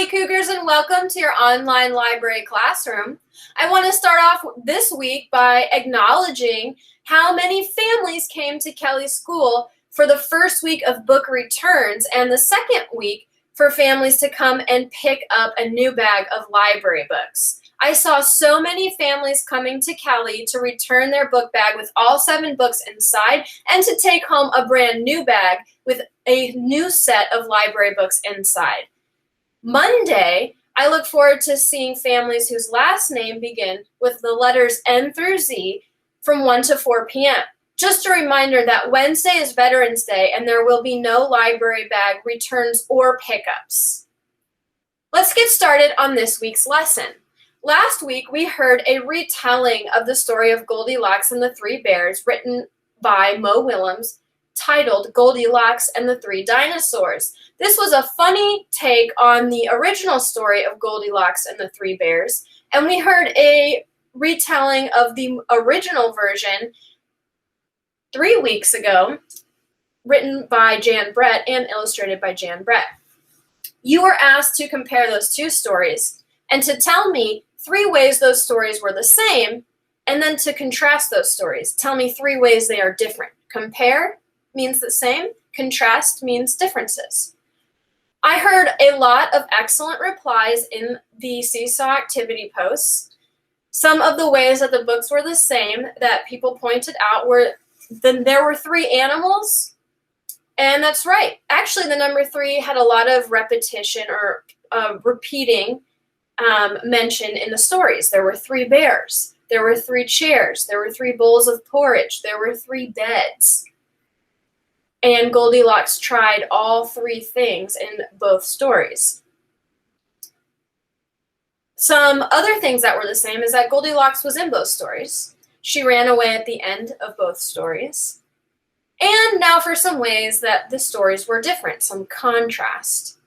Howdy Cougars, and welcome to your online library classroom. I want to start off this week by acknowledging how many families came to Kelly's school for the first week of book returns and the second week for families to come and pick up a new bag of library books. I saw so many families coming to Kelly to return their book bag with all 7 books inside and to take home a brand new bag with a new set of library books inside. Monday, I look forward to seeing families whose last name begin with the letters N through Z from 1 to 4 p.m. Just a reminder that Wednesday is Veterans Day and there will be no library bag returns or pickups. Let's get started on this week's lesson. Last week, we heard a retelling of the story of Goldilocks and the Three Bears written by Mo Willems, titled Goldilocks and the Three Dinosaurs. This was a funny take on the original story of Goldilocks and the Three Bears, and we heard a retelling of the original version 3 weeks ago, written by Jan Brett and illustrated by Jan Brett. You were asked to compare those two stories and to tell me 3 ways those stories were the same, and then to contrast those stories. Tell me 3 ways they are different. Compare means the same. Contrast means differences. I heard a lot of excellent replies in the Seesaw activity posts. Some of the ways that the books were the same that people pointed out were there were 3 animals, and that's right. Actually, the number 3 had a lot of repetition or repeating mentioned in the stories. There were 3 bears. There were 3 chairs. There were 3 bowls of porridge. There were 3 beds. And Goldilocks tried all 3 things in both stories. Some other things that were the same is that Goldilocks was in both stories. She ran away at the end of both stories. And now for some ways that the stories were different, some contrast.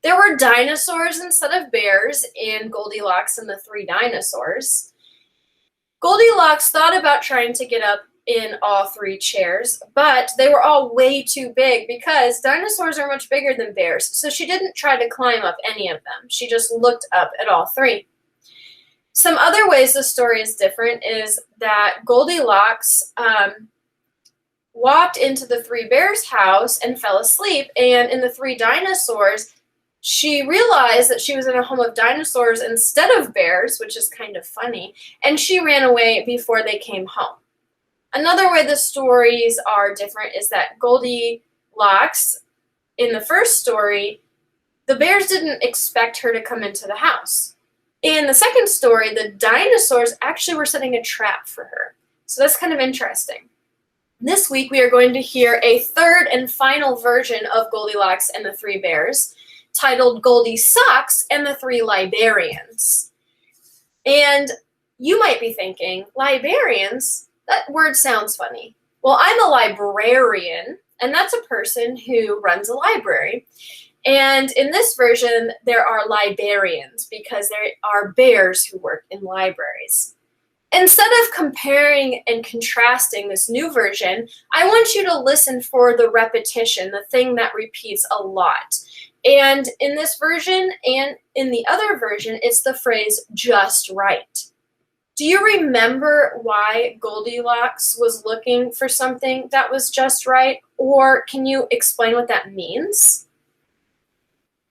There were dinosaurs instead of bears in Goldilocks and the Three Dinosaurs. Goldilocks thought about trying to get up in all 3 chairs, but they were all way too big because dinosaurs are much bigger than bears, so she didn't try to climb up any of them. She just looked up at all 3. Some other ways the story is different is that Goldilocks walked into the 3 bears' house and fell asleep, and in the 3 dinosaurs, she realized that she was in a home of dinosaurs instead of bears, which is kind of funny, and she ran away before they came home. Another way the stories are different is that Goldilocks, in the first story, the bears didn't expect her to come into the house. In the second story, the dinosaurs actually were setting a trap for her. So that's kind of interesting. This week, we are going to hear a 3rd and final version of Goldilocks and the Three Bears, titled Goldi Socks and the Three Libearians. And you might be thinking, librarians? That word sounds funny. Well, I'm a librarian, and that's a person who runs a library. And in this version, there are librarians because there are bears who work in libraries. Instead of comparing and contrasting this new version, I want you to listen for the repetition, the thing that repeats a lot. And in this version and in the other version, it's the phrase just right. Do you remember why Goldilocks was looking for something that was just right? Or can you explain what that means?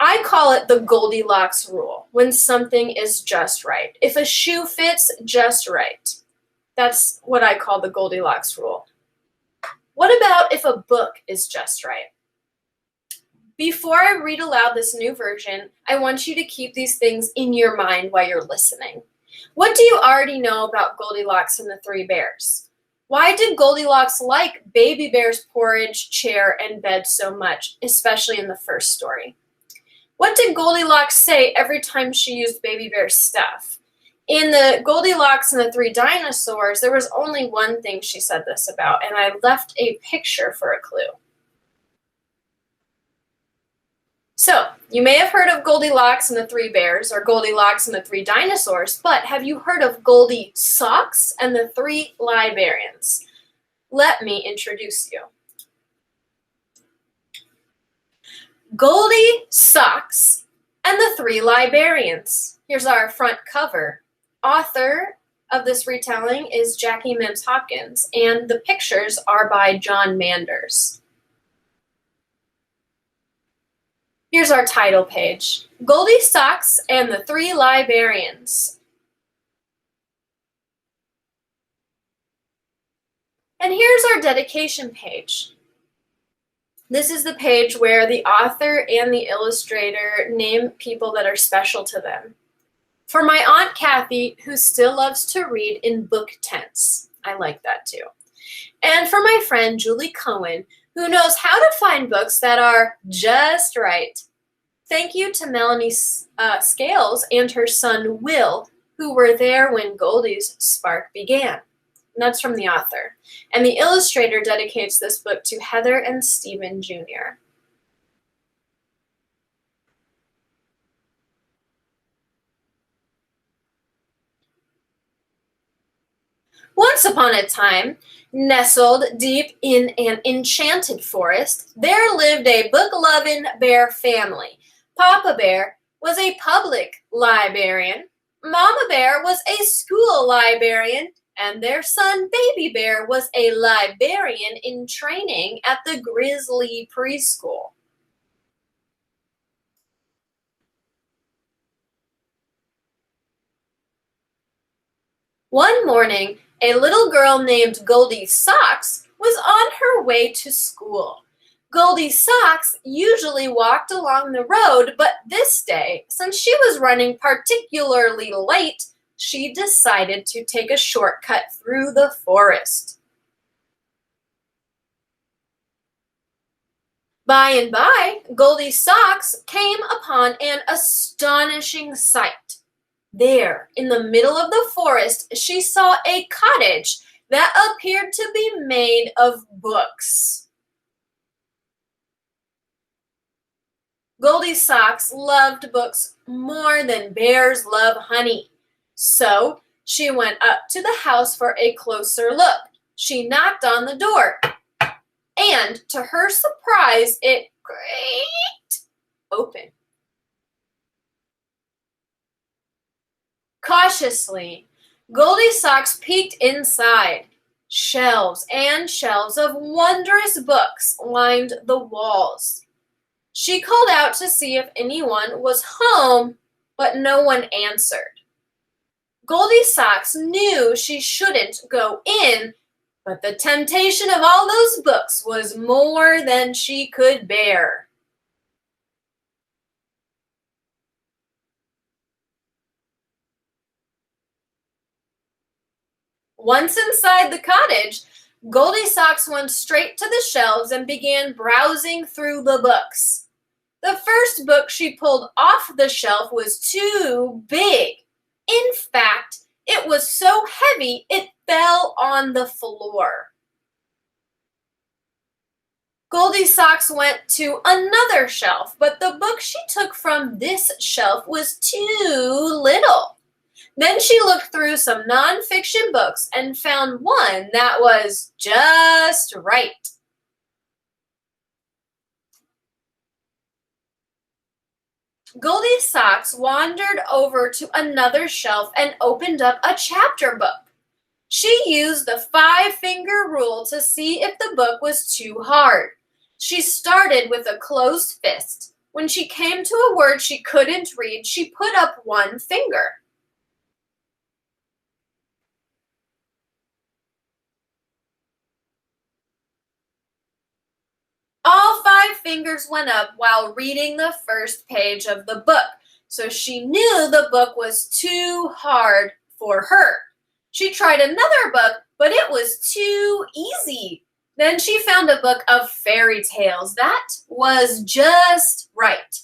I call it the Goldilocks rule, when something is just right. If a shoe fits just right, that's what I call the Goldilocks rule. What about if a book is just right? Before I read aloud this new version, I want you to keep these things in your mind while you're listening. What do you already know about Goldilocks and the Three Bears? Why did Goldilocks like Baby Bear's porridge, chair, and bed so much, especially in the first story? What did Goldilocks say every time she used Baby Bear's stuff? In the Goldilocks and the Three Dinosaurs, there was only one thing she said this about, and I left a picture for a clue. So, you may have heard of Goldilocks and the Three Bears or Goldilocks and the Three Dinosaurs, but have you heard of Goldi Socks and the Three Libearians? Let me introduce you. Goldi Socks and the Three Libearians. Here's our front cover. Author of this retelling is Jackie Mims Hopkins, and the pictures are by John Manders. Here's our title page. Goldi Socks and the Three Libearians. And here's our dedication page. This is the page where the author and the illustrator name people that are special to them. For my Aunt Kathy, who still loves to read in book tense. I like that too. And for my friend Julie Cohen, who knows how to find books that are just right. Thank you to Melanie Scales and her son Will, who were there when Goldi's spark began. And that's from the author. And the illustrator dedicates this book to Heather and Stephen Jr. Once upon a time, nestled deep in an enchanted forest, there lived a book-loving bear family. Papa Bear was a public librarian, Mama Bear was a school librarian, and their son Baby Bear was a librarian in training at the Grizzly Preschool. One morning, a little girl named Goldi Socks was on her way to school. Goldi Socks usually walked along the road, but this day, since she was running particularly late, she decided to take a shortcut through the forest. By and by, Goldi Socks came upon an astonishing sight. There, in the middle of the forest, she saw a cottage that appeared to be made of books. Goldi Socks loved books more than bears love honey. So she went up to the house for a closer look. She knocked on the door, and to her surprise, it creaked open. Cautiously, Goldi Socks peeked inside. Shelves and shelves of wondrous books lined the walls. She called out to see if anyone was home, but no one answered. Goldi Socks knew she shouldn't go in, but the temptation of all those books was more than she could bear. Once inside the cottage, Goldi Socks went straight to the shelves and began browsing through the books. The first book she pulled off the shelf was too big. In fact, it was so heavy it fell on the floor. Goldi Socks went to another shelf, but the book she took from this shelf was too little. Then she looked through some nonfiction books and found one that was just right. Goldi Socks wandered over to another shelf and opened up a chapter book. She used the 5-finger rule to see if the book was too hard. She started with a closed fist. When she came to a word she couldn't read, she put up one finger. All 5 fingers went up while reading the first page of the book, so she knew the book was too hard for her. She tried another book, but it was too easy. Then she found a book of fairy tales that was just right.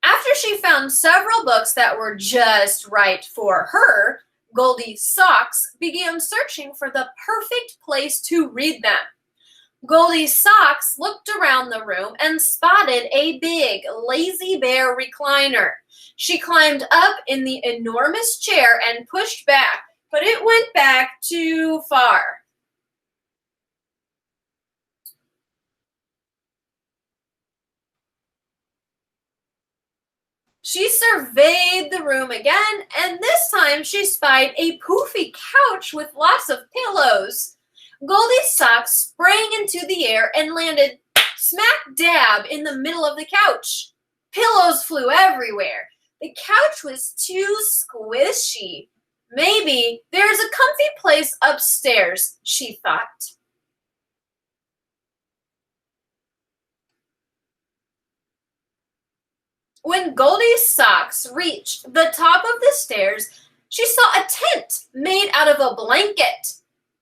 After she found several books that were just right for her, Goldi Socks began searching for the perfect place to read them. Goldi Socks looked around the room and spotted a big lazy bear recliner. She climbed up in the enormous chair and pushed back, but it went back too far. She surveyed the room again, and this time she spied a poofy couch with lots of pillows. Goldi's socks sprang into the air and landed smack dab in the middle of the couch. Pillows flew everywhere. The couch was too squishy. Maybe there's a comfy place upstairs, she thought. When Goldi's socks reached the top of the stairs, she saw a tent made out of a blanket.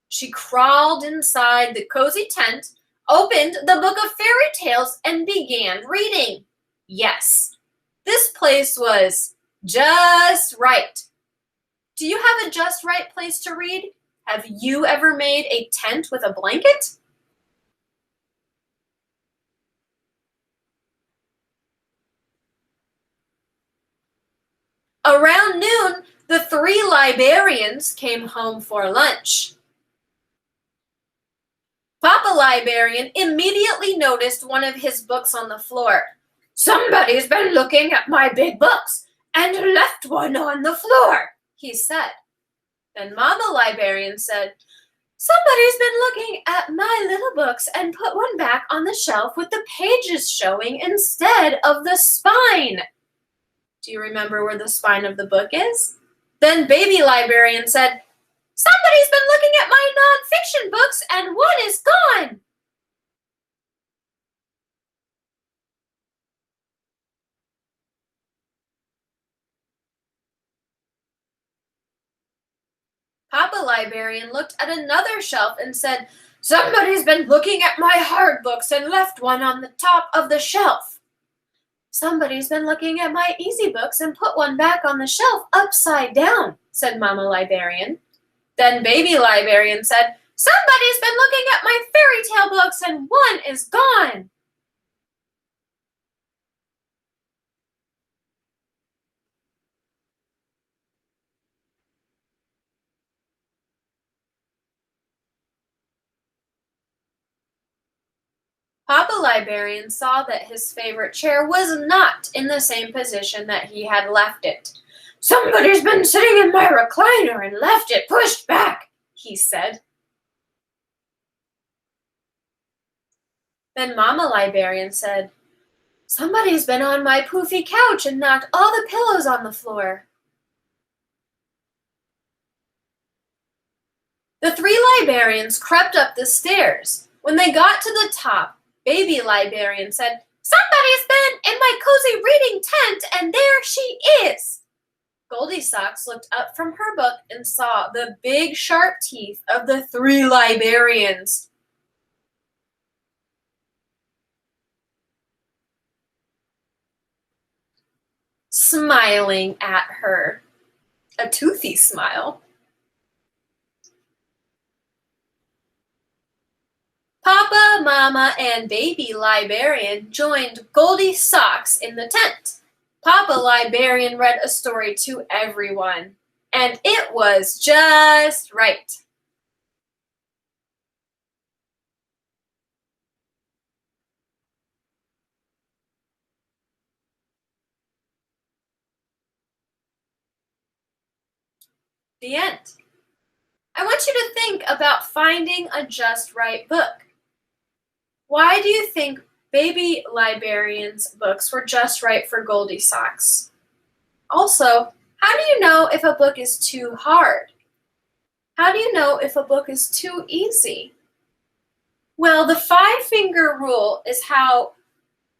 She crawled inside the cozy tent, opened the book of fairy tales, and began reading. Yes, this place was just right. Do you have a just right place to read? Have you ever made a tent with a blanket? Around noon, the 3 librarians came home for lunch. Papa Libearian immediately noticed one of his books on the floor. "Somebody's been looking at my big books and left one on the floor," he said. Then Mama Libearian said, "Somebody's been looking at my little books and put one back on the shelf with the pages showing instead of the spine." Do you remember where the spine of the book is? Then Baby Libearian said, "Somebody's been looking at my nonfiction books and one is gone." Papa Libearian looked at another shelf and said, "Somebody's been looking at my hard books and left one on the top of the shelf." "Somebody's been looking at my easy books and put one back on the shelf upside down," said Mama Libearian. Then Baby Libearian said, "Somebody's been looking at my fairy tale books and one is gone." Papa Libearian saw that his favorite chair was not in the same position that he had left it. "Somebody's been sitting in my recliner and left it pushed back," he said. Then Mama Libearian said, "Somebody's been on my poofy couch and knocked all the pillows on the floor." The 3 librarians crept up the stairs. When they got to the top, Baby Libearian said, "Somebody's been in my cozy reading tent, and there she is." Goldi Socks looked up from her book and saw the big sharp teeth of the 3 librarians. Smiling at her. A toothy smile. Papa, Mama, and Baby Libearian joined Goldi Socks in the tent. Papa Libearian read a story to everyone, and it was just right. The end. I want you to think about finding a just right book. Why do you think Baby Libearian's books were just right for Goldi Socks? Also, how do you know if a book is too hard? How do you know if a book is too easy? Well, the 5-finger rule is how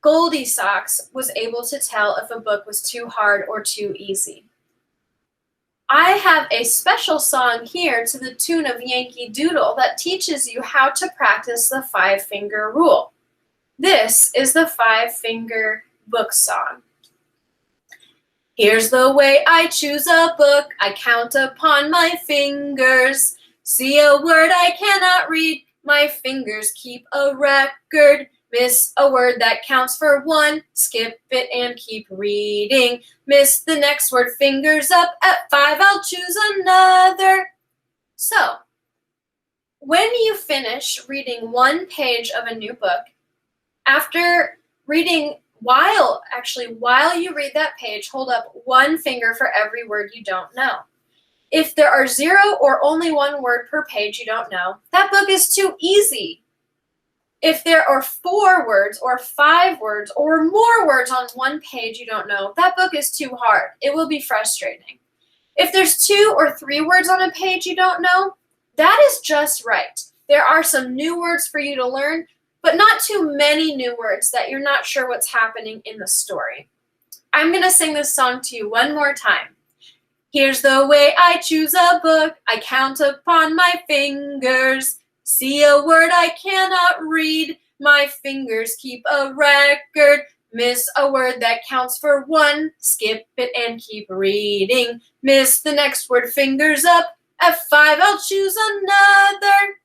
Goldi Socks was able to tell if a book was too hard or too easy. I have a special song here to the tune of Yankee Doodle that teaches you how to practice the 5-finger rule. This is the 5-finger book song. Here's the way I choose a book. I count upon my fingers. See a word I cannot read. My fingers keep a record. Miss a word that counts for 1. Skip it and keep reading. Miss the next word, fingers up. At 5, I'll choose another. So, when you finish reading one page of a new book, after reading while you read that page, hold up one finger for every word you don't know. If there are 0 or only 1 word per page you don't know, that book is too easy. If there are 4 words or 5 words or more words on one page you don't know, that book is too hard. It will be frustrating. If there's 2 or 3 words on a page you don't know, that is just right. There are some new words for you to learn, but not too many new words that you're not sure what's happening in the story. I'm going to sing this song to you one more time. Here's the way I choose a book. I count upon my fingers. See a word I cannot read. My fingers keep a record. Miss a word that counts for 1. Skip it and keep reading. Miss the next word, fingers up. F5, I'll choose another.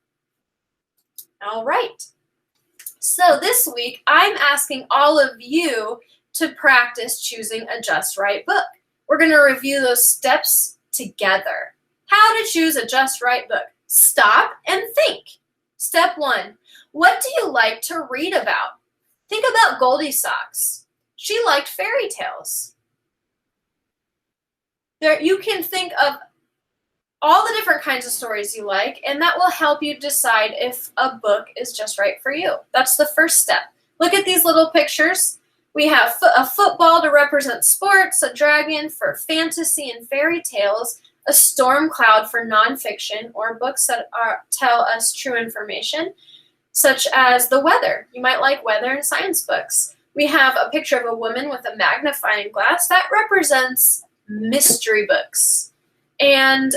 All right. So this week, I'm asking all of you to practice choosing a just right book. We're going to review those steps together. How to choose a just right book. Stop and think. Step 1, what do you like to read about? Think about Goldi Socks. She liked fairy tales. You can think of all the different kinds of stories you like, and that will help you decide if a book is just right for you. That's the first step. Look at these little pictures. We have a football to represent sports, a dragon for fantasy and fairy tales, a storm cloud for nonfiction or books that tell us true information, such as the weather. You might like weather and science books. We have a picture of a woman with a magnifying glass that represents mystery books. And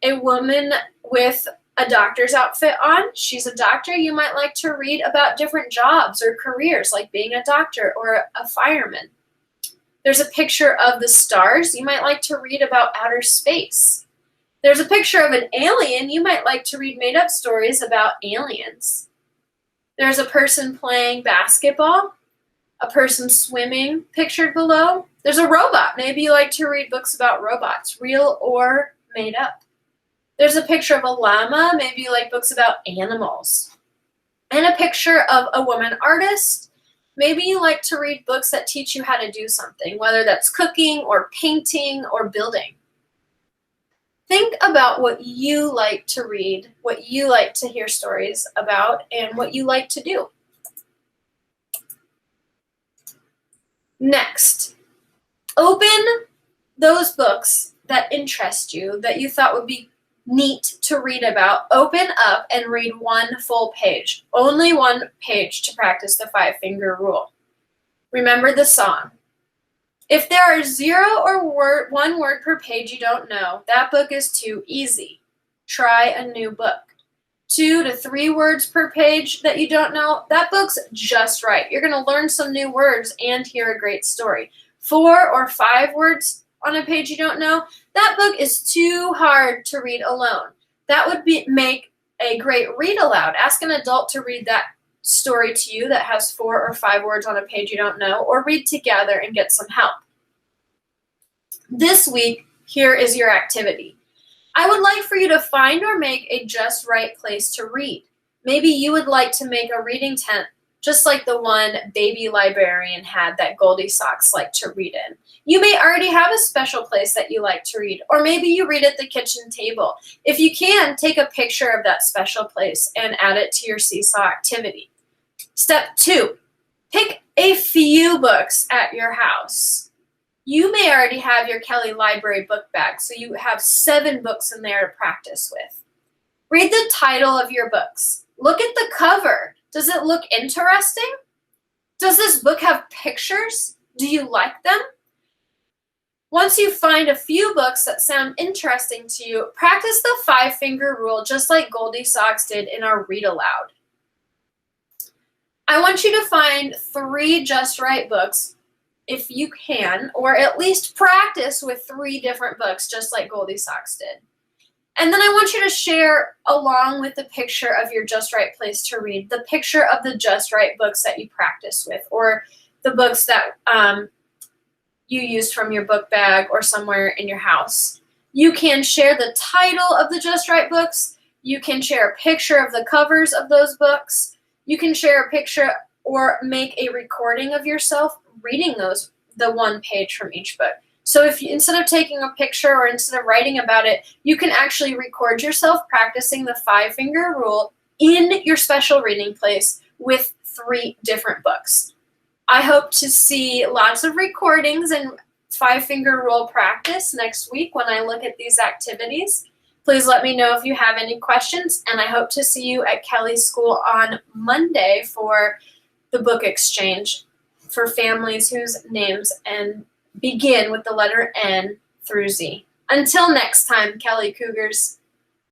a woman with a doctor's outfit on. She's a doctor. You might like to read about different jobs or careers, like being a doctor or a fireman. There's a picture of the stars. You might like to read about outer space. There's a picture of an alien. You might like to read made-up stories about aliens. There's a person playing basketball, a person swimming pictured below. There's a robot. Maybe you like to read books about robots, real or made up. There's a picture of a llama. Maybe you like books about animals. And a picture of a woman artist. Maybe you like to read books that teach you how to do something, whether that's cooking or painting or building. Think about what you like to read, what you like to hear stories about, and what you like to do. Next, open those books that interest you, that you thought would be neat to read about. Open up and read 1 full page. Only 1 page to practice the 5-finger rule. Remember the song. If there are 0 or 1 word per page you don't know, that book is too easy. Try a new book. 2 to 3 words per page that you don't know, that book's just right. You're going to learn some new words and hear a great story. 4 or 5 words on a page you don't know, that book is too hard to read alone. That would make a great read aloud. Ask an adult to read that story to you that has 4 or 5 words on a page you don't know, or read together and get some help. This week, here is your activity. I would like for you to find or make a just right place to read. Maybe you would like to make a reading tent, just like the one baby librarian had that Goldi Socks liked to read in. You may already have a special place that you like to read, or maybe you read at the kitchen table. If you can, take a picture of that special place and add it to your seesaw activity. Step 2, pick a few books at your house. You may already have your Kelly Library book bag, so you have 7 books in there to practice with. Read the title of your books. Look at the cover. Does it look interesting? Does this book have pictures? Do you like them? Once you find a few books that sound interesting to you, practice the 5-finger rule just like Goldi Socks did in our read aloud. I want you to find 3 just right books if you can, or at least practice with 3 different books just like Goldi Socks did. And then I want you to share, along with the picture of your just right place to read, the picture of the just right books that you practice with, or the books that you used from your book bag or somewhere in your house. You can share the title of the just right books. You can share a picture of the covers of those books. You can share a picture or make a recording of yourself reading the one page from each book. So if you, instead of taking a picture or instead of writing about it, you can actually record yourself practicing the 5-finger rule in your special reading place with 3 different books. I hope to see lots of recordings and 5-finger rule practice next week when I look at these activities. Please let me know if you have any questions, and I hope to see you at Kelly's School on Monday for the book exchange for families whose names begin with the letter N through Z. Until next time, Kelly Cougars.